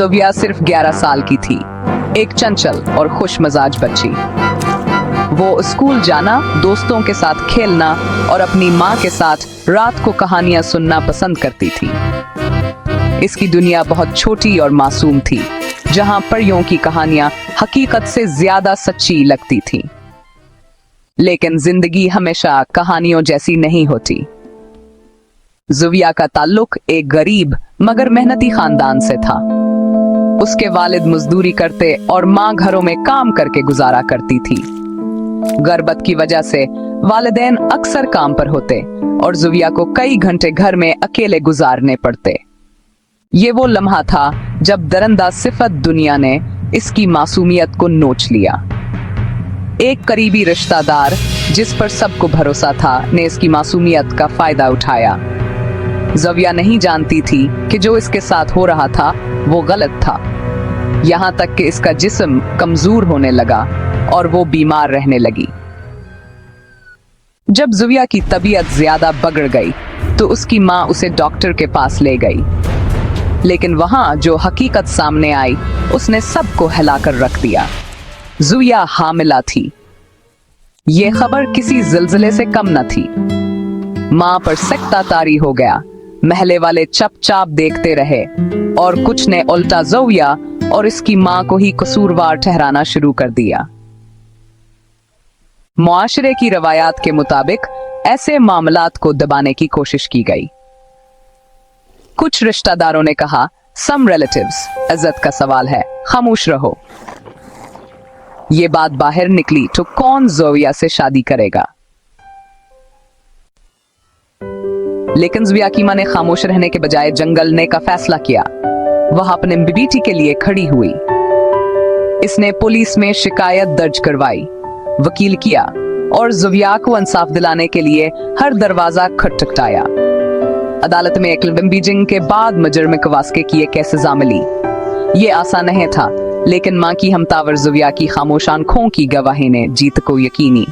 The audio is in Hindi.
ज़ोविया सिर्फ 11 साल की थी, एक चंचल और खुश मजाज बच्ची। वो स्कूल जाना, दोस्तों के साथ खेलना और अपनी माँ के साथ रात को कहानियां सुनना पसंद करती थी। इसकी दुनिया बहुत छोटी और मासूम थी, जहां परियों की कहानियां हकीकत से ज्यादा सच्ची लगती थीं। लेकिन जिंदगी हमेशा कहानियों जैसी नहीं होती। ज़ोविया का ताल्लुक एक गरीब मगर मेहनती खानदान से था। उसके वालिद मजदूरी करते और माँ घरों में काम करके गुजारा करती थी। गर्भत की वजह से वालिदैन अक्सर काम पर होते और ज़ोविया को कई घंटे घर में अकेले गुजारने पड़ते। ये वो लम्हा था जब दरंदाज सिफत दुनिया ने इसकी मासूमियत को नोच लिया। एक करीबी रिश्तेदार जिस पर सबको भरोसा था ने इसकी मासूमियत का फायदा उठाया। ज़ोविया नहीं जानती थी कि जो इसके साथ हो रहा था वो गलत था, यहाँ तक कि इसका जिस्म कमजोर होने लगा और वो बीमार रहने लगी। जब ज़ोविया की तबीयत ज्यादा बिगड़ गई तो उसकी माँ उसे डॉक्टर के पास ले गई, लेकिन वहां जो हकीकत सामने आई उसने सबको हिलाकर रख दिया। ज़ोविया हामिला थी। ये खबर किसी जिलजिले से कम न थी। माँ पर सख्ता तारी हो गया। महले वाले चुपचाप देखते रहे और कुछ ने उल्टा ज़ोविया और इसकी माँ को ही कसूरवार ठहराना शुरू कर दिया। मुआशरे की रवायात के मुताबिक ऐसे मामलात को दबाने की कोशिश की गई। कुछ रिश्तेदारों ने कहा, सम रिलेटिव्स, इज्जत का सवाल है, खामोश रहो। ये बात बाहर निकली तो कौन ज़ोविया से शादी करेगा? लेकिन ज़ोविया की मां ने खामोश रहने के बजाय जंगलने का फैसला किया। वह अपने बेटी के लिए खड़ी हुई। इसने पुलिस में शिकायत दर्ज करवाई, वकील किया और ज़ोविया को इंसाफ दिलाने के लिए हर दरवाजा खटखटाया। अदालत में एक बीजिंग के बाद मुजरिम कवास्के की एक सजा मिली। ये आसान नहीं था, लेकिन मां की हमतावर ज़ोविया की खामोश आंखों की गवाही ने जीत को यकीनी